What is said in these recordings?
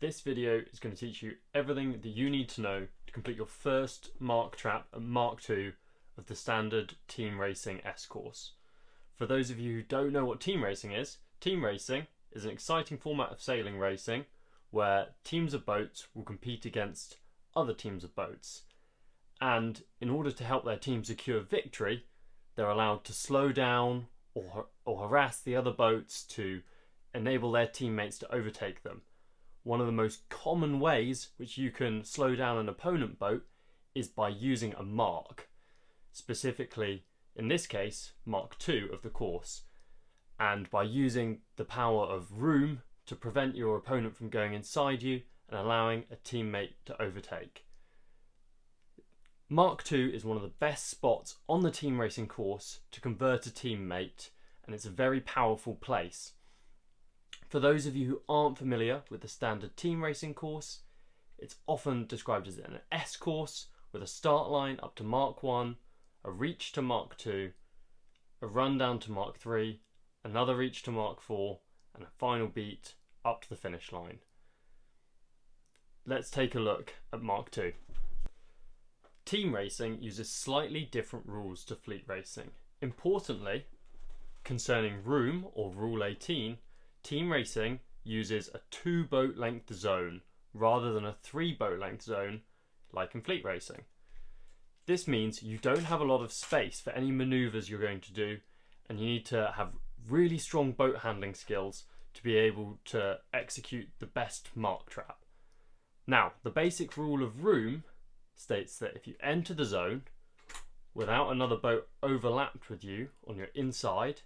This video is going to teach you everything that you need to know to complete your first mark trap at Mark 2 of the standard Team Racing S course. For those of you who don't know what team racing is an exciting format of sailing racing where teams of boats will compete against other teams of boats. And in order to help their team secure victory, they're allowed to slow down or harass the other boats to enable their teammates to overtake them. One of the most common ways which you can slow down an opponent boat is by using a mark. Specifically, in this case, Mark 2 of the course. And by using the power of room to prevent your opponent from going inside you and allowing a teammate to overtake. Mark 2 is one of the best spots on the team racing course to convert a teammate, and it's a very powerful place. For those of you who aren't familiar with the standard team racing course, it's often described as an S course with a start line up to Mark 1, a reach to Mark 2, a run down to Mark 3, another reach to Mark 4, and a final beat up to the finish line. Let's take a look at Mark 2. Team racing uses slightly different rules to fleet racing. Importantly, concerning room or Rule 18, team racing uses a 2 boat length zone rather than a 3 boat length zone like in fleet racing. This means you don't have a lot of space for any manoeuvres you're going to do, and you need to have really strong boat handling skills to be able to execute the best mark trap. Now, the basic rule of room states that if you enter the zone without another boat overlapped with you on your inside,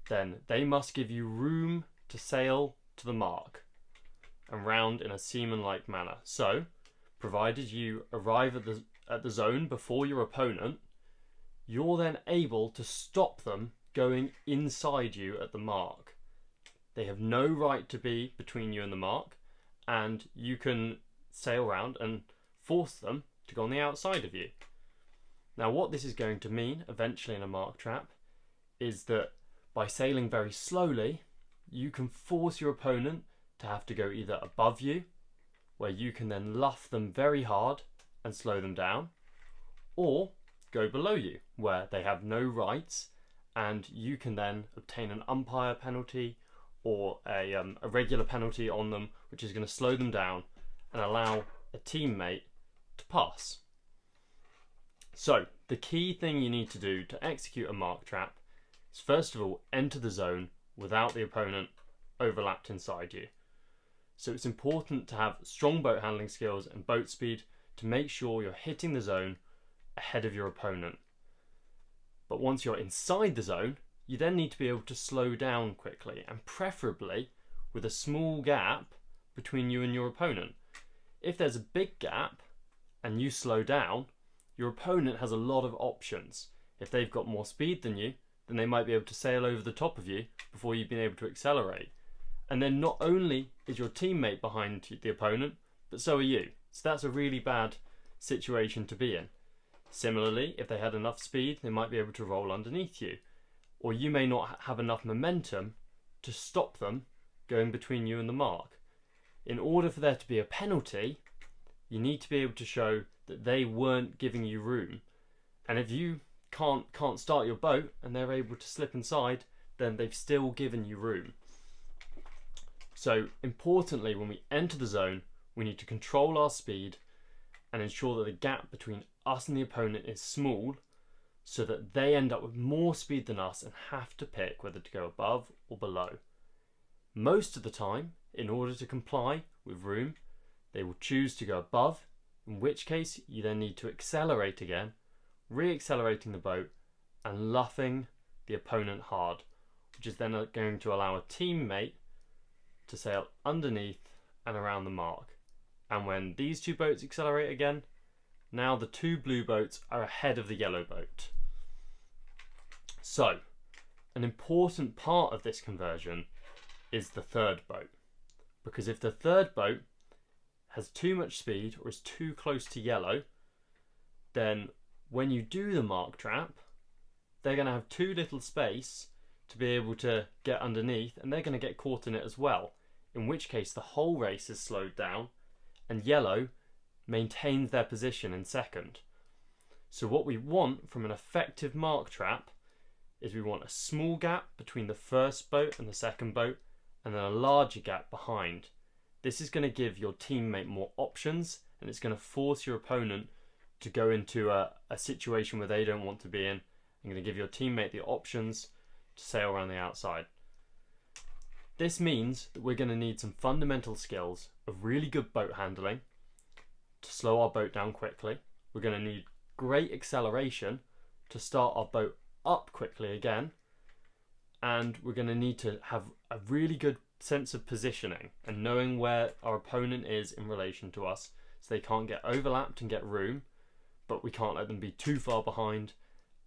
then they must give you room to sail to the mark and round in a seaman-like manner. So, provided you arrive at the zone before your opponent, you're then able to stop them going inside you at the mark. They have no right to be between you and the mark, and you can sail around and force them to go on the outside of you. Now, what this is going to mean eventually in a mark trap is that by sailing very slowly, you can force your opponent to have to go either above you, where you can then luff them very hard and slow them down, or go below you, where they have no rights, and you can then obtain an umpire penalty or a regular penalty on them, which is going to slow them down and allow a teammate to pass. So, the key thing you need to do to execute a mark trap is first of all enter the zone without the opponent overlapped inside you. So it's important to have strong boat handling skills and boat speed to make sure you're hitting the zone ahead of your opponent. But once you're inside the zone, you then need to be able to slow down quickly, and preferably with a small gap between you and your opponent. If there's a big gap and you slow down, your opponent has a lot of options. If they've got more speed than you, then they might be able to sail over the top of you before you've been able to accelerate. And then not only is your teammate behind the opponent, but so are you. So that's a really bad situation to be in. Similarly, if they had enough speed, they might be able to roll underneath you. Or you may not have enough momentum to stop them going between you and the mark. In order for there to be a penalty, you need to be able to show that they weren't giving you room. And if you can't start your boat and they're able to slip inside, then they've still given you room. So importantly, when we enter the zone, we need to control our speed and ensure that the gap between us and the opponent is small, so that they end up with more speed than us and have to pick whether to go above or below. Most of the time, in order to comply with room, they will choose to go above, in which case you then need to accelerate again, re-accelerating the boat and luffing the opponent hard, which is then going to allow a teammate to sail underneath and around the mark. And when these two boats accelerate again, now the 2 blue boats are ahead of the yellow boat. So, an important part of this conversion is the third boat. Because if the third boat has too much speed or is too close to yellow, then when you do the mark trap, they're going to have too little space to be able to get underneath, and they're going to get caught in it as well. in which case the whole race is slowed down, and yellow maintains their position in second. So what we want from an effective mark trap is we want a small gap between the first boat and the second boat, and then a larger gap behind. This is going to give your teammate more options, and it's going to force your opponent to go into a situation where they don't want to be in. I'm going to give your teammate the options to sail around the outside. This means that we're going to need some fundamental skills of really good boat handling to slow our boat down quickly. We're going to need great acceleration to start our boat up quickly again, and we're going to need to have a really good sense of positioning and knowing where our opponent is in relation to us, so they can't get overlapped and get room, but we can't let them be too far behind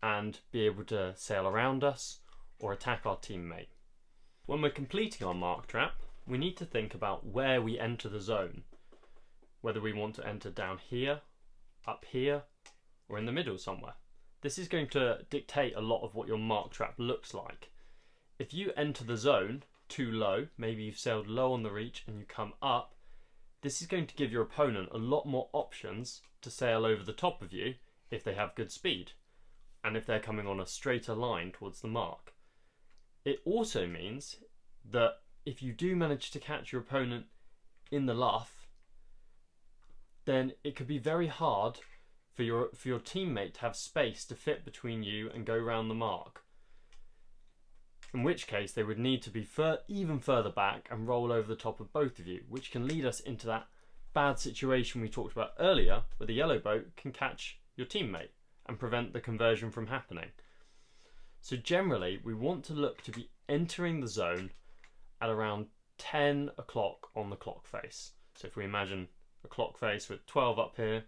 and be able to sail around us or attack our teammate. When we're completing our mark trap, we need to think about where we enter the zone, whether we want to enter down here, up here, or in the middle somewhere. This is going to dictate a lot of what your mark trap looks like. If you enter the zone too low, maybe you've sailed low on the reach and you come up, this is going to give your opponent a lot more options to sail over the top of you if they have good speed and if they're coming on a straighter line towards the mark. It also means that if you do manage to catch your opponent in the luff, then it could be very hard for your teammate to have space to fit between you and go round the mark. In which case they would need to be even further back and roll over the top of both of you, which can lead us into that bad situation we talked about earlier, where the yellow boat can catch your teammate and prevent the conversion from happening. So generally, we want to look to be entering the zone at around 10 o'clock on the clock face. So if we imagine a clock face with 12 up here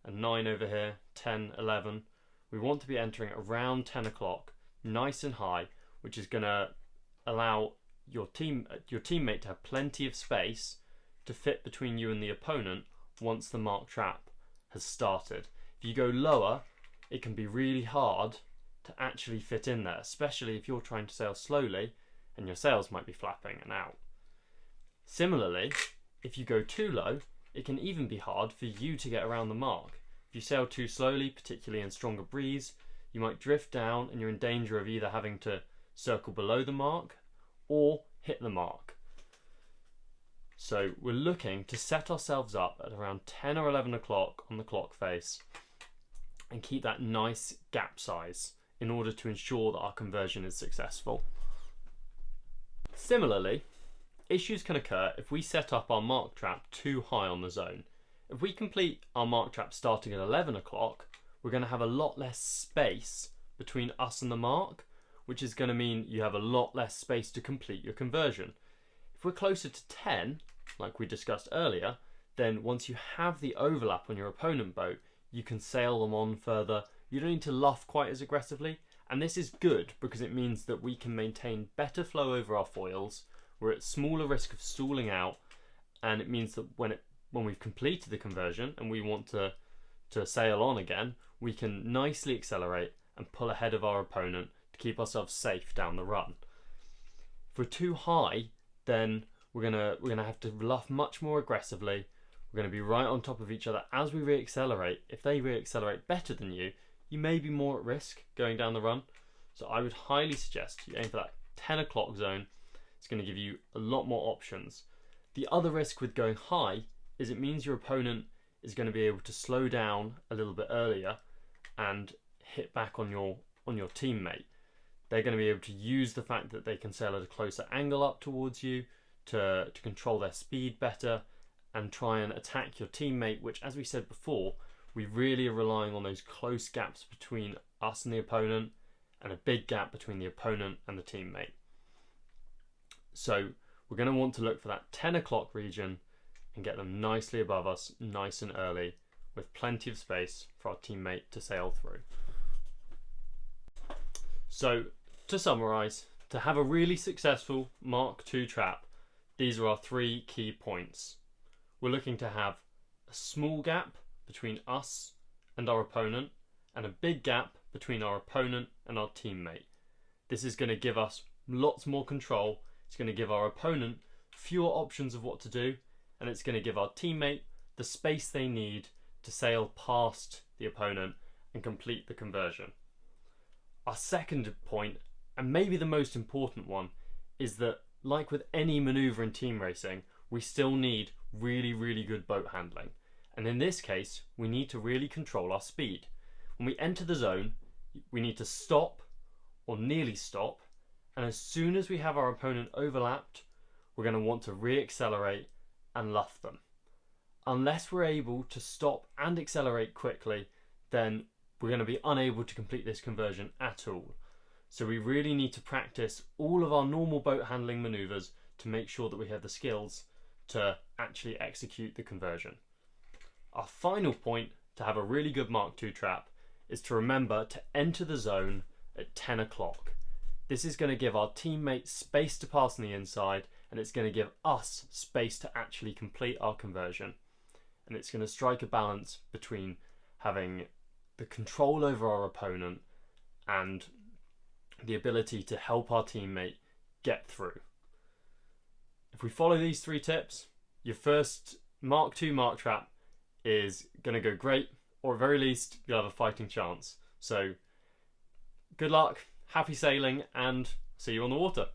and 9 over here, 10, 11, we want to be entering around 10 o'clock, nice and high, which is going to allow your teammate to have plenty of space to fit between you and the opponent once the mark trap has started. If you go lower, it can be really hard to actually fit in there, especially if you're trying to sail slowly and your sails might be flapping and out. Similarly, if you go too low, it can even be hard for you to get around the mark. If you sail too slowly, particularly in stronger breeze, you might drift down and you're in danger of either having to circle below the mark or hit the mark. So we're looking to set ourselves up at around 10 or 11 o'clock on the clock face and keep that nice gap size in order to ensure that our conversion is successful. Similarly, issues can occur if we set up our mark trap too high on the zone. If we complete our mark trap starting at 11 o'clock, we're going to have a lot less space between us and the mark, which is going to mean you have a lot less space to complete your conversion. If we're closer to 10, like we discussed earlier, then once you have the overlap on your opponent boat, you can sail them on further. You don't need to luff quite as aggressively, and this is good because it means that we can maintain better flow over our foils. We're at smaller risk of stalling out, and it means that when we've completed the conversion and we want to sail on again, we can nicely accelerate and pull ahead of our opponent to keep ourselves safe down the run. If we're too high, then we're gonna have to luff much more aggressively. We're going to be right on top of each other as we re-accelerate. If they re-accelerate better than you, you may be more at risk going down the run. So I would highly suggest you aim for that 10 o'clock zone. It's going to give you a lot more options. The other risk with going high is it means your opponent is going to be able to slow down a little bit earlier and hit back on your teammate. They're going to be able to use the fact that they can sail at a closer angle up towards you to control their speed better and try and attack your teammate, which, as we said before, we really are relying on those close gaps between us and the opponent and a big gap between the opponent and the teammate. So we're going to want to look for that 10 o'clock region and get them nicely above us, nice and early, with plenty of space for our teammate to sail through. So to summarise, to have a really successful Mark II trap, these are our 3 key points. We're looking to have a small gap between us and our opponent and a big gap between our opponent and our teammate. This is going to give us lots more control. It's going to give our opponent fewer options of what to do, and it's going to give our teammate the space they need to sail past the opponent and complete the conversion. Our second point, and maybe the most important one, is that like with any manoeuvre in team racing, we still need really, really good boat handling. And in this case, we need to really control our speed. When we enter the zone, we need to stop or nearly stop, and as soon as we have our opponent overlapped, we're going to want to re-accelerate and luff them. Unless we're able to stop and accelerate quickly, then we're going to be unable to complete this conversion at all. So we really need to practice all of our normal boat handling maneuvers to make sure that we have the skills to actually execute the conversion. Our final point to have a really good Mark II trap is to remember to enter the zone at 10 o'clock. This is going to give our teammates space to pass on the inside, and it's going to give us space to actually complete our conversion. And it's going to strike a balance between having the control over our opponent and the ability to help our teammate get through. If we follow these 3 tips, your first Mark II mark trap is going to go great, or at very least you'll have a fighting chance. So good luck, happy sailing, and see you on the water.